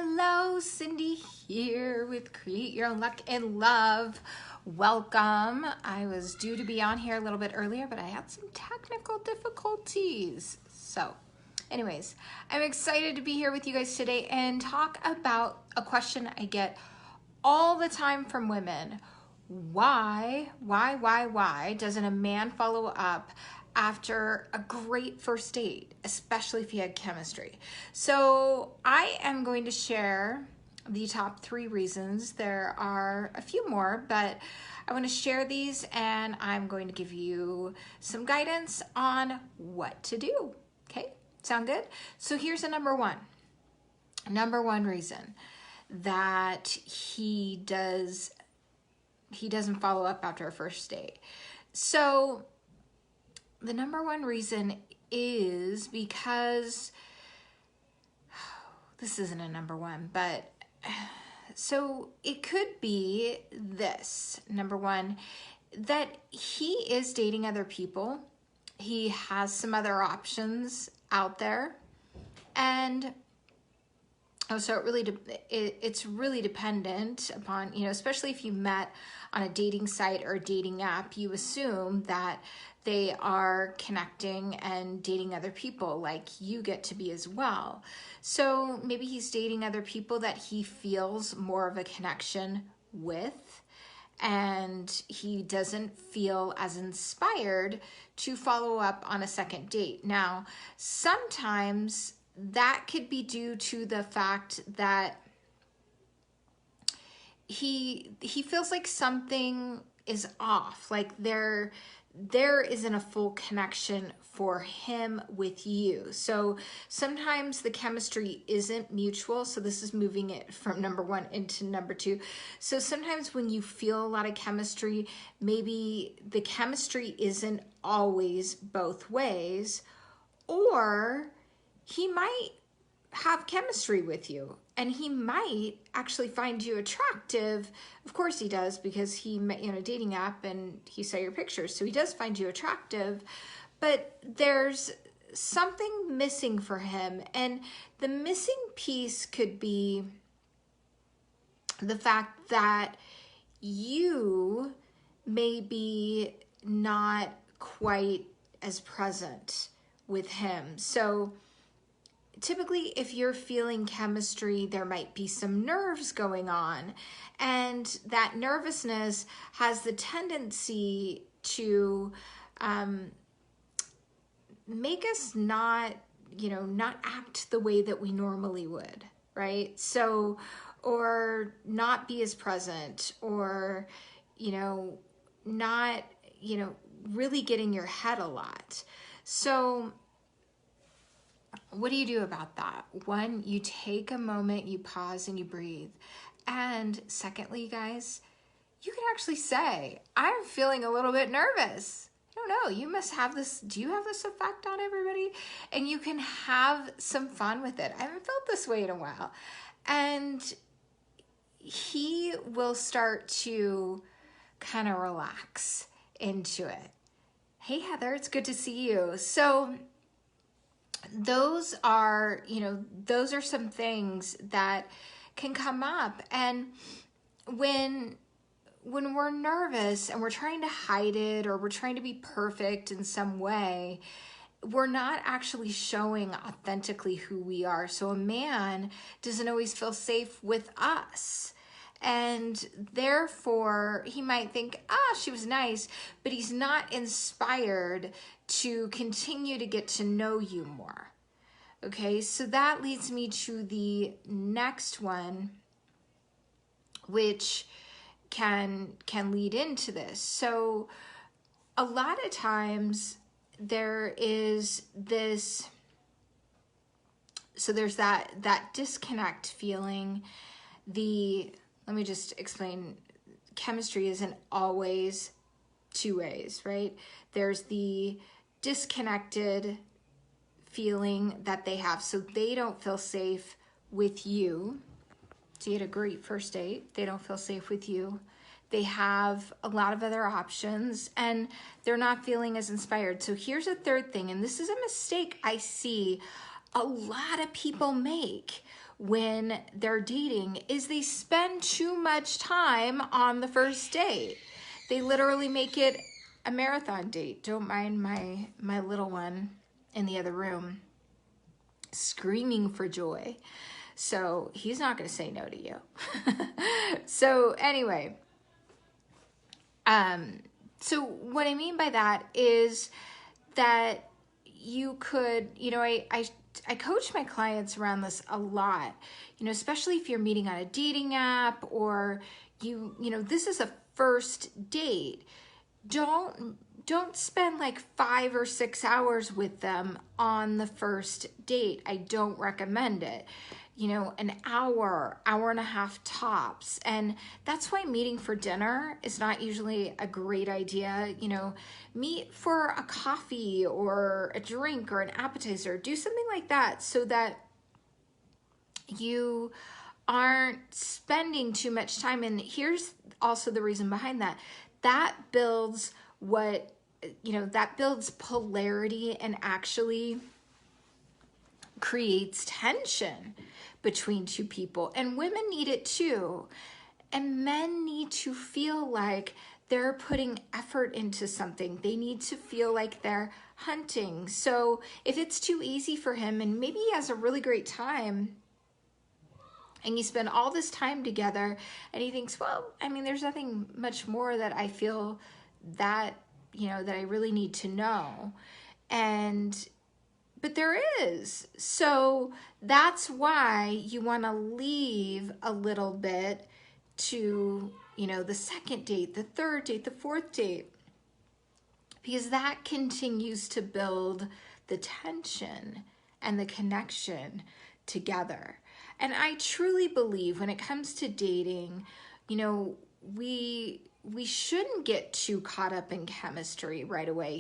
Hello, Cindy here with Create Your Own Luck and Love. Welcome. I was due to be on here a little bit earlier, but I had some technical difficulties. So anyways, I'm excited to be here with you guys today and talk about a question I get all the time from women. Why doesn't a man follow up after a great first date, especially if he had chemistry? So I am going to share the top 3 reasons. There are a few more, but I want to share these and I'm going to give you some guidance on what to do. Okay, sound good? So here's the number one reason that he doesn't follow up after a first date. So the number one reason is because, this isn't a number one, but so it could be this. Number one, that he is dating other people. He has some other options out there. And so it's really dependent upon, especially if you met on a dating site or a dating app, you assume that they are connecting and dating other people like you get to be as well. So maybe he's dating other people that he feels more of a connection with, and he doesn't feel as inspired to follow up on a second date. Now, sometimes that could be due to the fact that he feels like something is off, like there isn't a full connection for him with you. So sometimes the chemistry isn't mutual. So this is moving it from number 1 into number 2. So sometimes when you feel a lot of chemistry, maybe the chemistry isn't always both ways, or he might have chemistry with you and he might actually find you attractive. Of course he does, because he met you on a dating app and he saw your pictures. So he does find you attractive, but there's something missing for him. And the missing piece could be the fact that you may be not quite as present with him. So typically, if you're feeling chemistry, there might be some nerves going on, and that nervousness has the tendency to make us not act the way that we normally would, right? So, or not be as present, or, not, really get in your head a lot. So what do you do about that? One, you take a moment, you pause and you breathe. And secondly, guys, you can actually say, I'm feeling a little bit nervous. I don't know, you must have this, do you have this effect on everybody? And you can have some fun with it. I haven't felt this way in a while. And he will start to kind of relax into it. Hey, Heather, it's good to see you. So those are some things that can come up. And when we're nervous and we're trying to hide it, or we're trying to be perfect in some way, we're not actually showing authentically who we are. So a man doesn't always feel safe with us. And therefore, he might think, she was nice, but he's not inspired to continue to get to know you more. Okay, so that leads me to the next one, which can lead into this. So a lot of times there is this, so there's that disconnect feeling. Let me just explain, chemistry isn't always 2 ways, right? There's the disconnected feeling that they have, so they don't feel safe with you. So you had a great first date, they don't feel safe with you. They have a lot of other options and they're not feeling as inspired. So here's a third thing, and this is a mistake I see a lot of people make when they're dating is they spend too much time on the first date. They literally make it a marathon date. Don't mind my little one in the other room screaming for joy. So he's not going to say no to you. So anyway, so what I mean by that is that you could, I coach my clients around this a lot, especially if you're meeting on a dating app or this is a first date. Don't spend like 5 or 6 hours with them on the first date. I don't recommend it. An hour and a half tops. And that's why meeting for dinner is not usually a great idea. Meet for a coffee or a drink or an appetizer. Do something like that so that you aren't spending too much time. And here's also the reason behind that. That builds that builds polarity and actually creates tension between two people. And women need it too. And men need to feel like they're putting effort into something. They need to feel like they're hunting. So if it's too easy for him and maybe he has a really great time and you spend all this time together and he thinks, well, there's nothing much more that I feel that, that I really need to know. But there is. So that's why you want to leave a little bit to, the second date, the third date, the fourth date, because that continues to build the tension and the connection together. And I truly believe when it comes to dating, we shouldn't get too caught up in chemistry right away.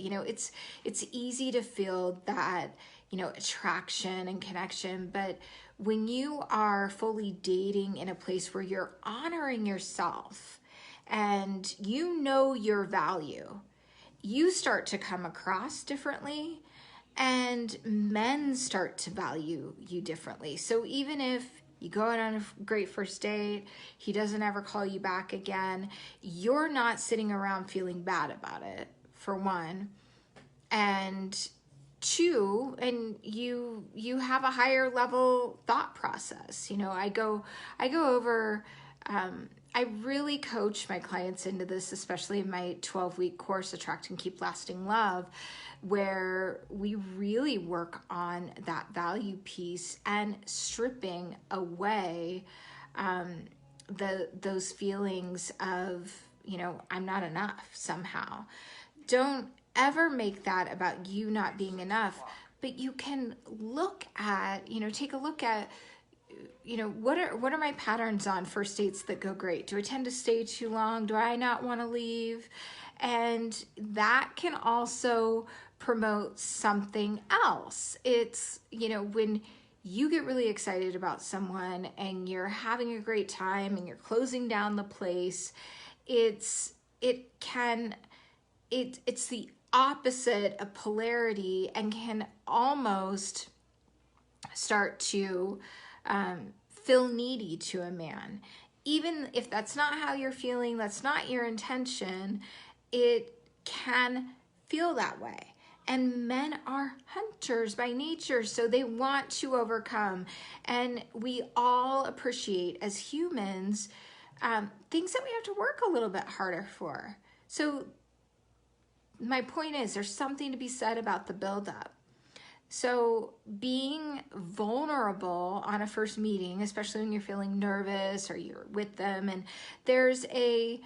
It's easy to feel that, attraction and connection, but when you are fully dating in a place where you're honoring yourself and your value, you start to come across differently and men start to value you differently. So even if you go out on a great first date, he doesn't ever call you back again, you're not sitting around feeling bad about it, for one. And two, and you have a higher level thought process. I go over, I really coach my clients into this, especially in my 12-week course, Attract and Keep Lasting Love, where we really work on that value piece and stripping away those feelings of, I'm not enough somehow. Don't ever make that about you not being enough, but you can look at, take a look at, what are my patterns on first dates that go great? Do I tend to stay too long? Do I not want to leave? And that can also promote something else. It's, when you get really excited about someone and you're having a great time and you're closing down the place, it's the opposite of polarity and can almost start to feel needy to a man. Even if that's not how you're feeling, that's not your intention, it can feel that way. And men are hunters by nature, so they want to overcome. And we all appreciate, as humans, things that we have to work a little bit harder for. So my point is, there's something to be said about the buildup. So being vulnerable on a first meeting, especially when you're feeling nervous or you're with them, and there's I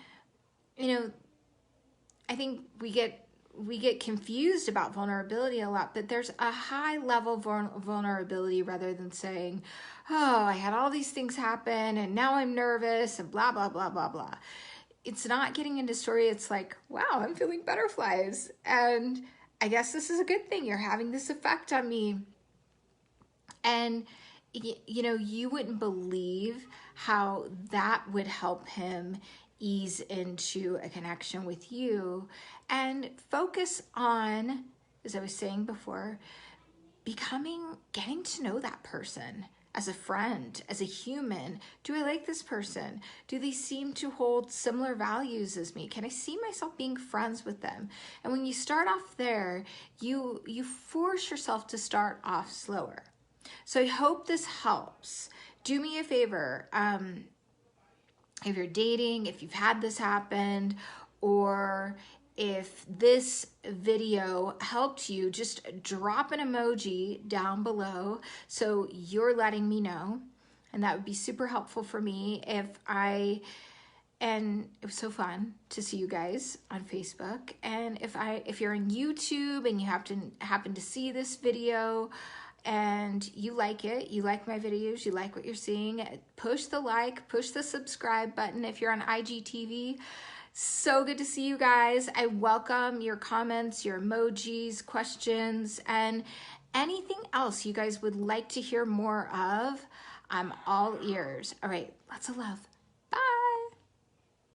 think we get confused about vulnerability a lot, but there's a high level vulnerability rather than saying, oh, I had all these things happen and now I'm nervous and blah, blah, blah, blah, blah. It's not getting into story. It's like, wow, I'm feeling butterflies. And I guess this is a good thing. You're having this effect on me. And, you wouldn't believe how that would help him ease into a connection with you and focus on, as I was saying before, getting to know that person as a friend, as a human? Do I like this person? Do they seem to hold similar values as me? Can I see myself being friends with them? And when you start off there, you force yourself to start off slower. So I hope this helps. Do me a favor. If you're dating, if you've had this happen, or if this video helped you, just drop an emoji down below so you're letting me know. And that would be super helpful for me and it was so fun to see you guys on Facebook. And if you're on YouTube and you happen to see this video and you like it, you like my videos, you like what you're seeing, push the like, push the subscribe button. If you're on IGTV, so good to see you guys. I welcome your comments, your emojis, questions, and anything else you guys would like to hear more of. I'm all ears. All right, lots of love.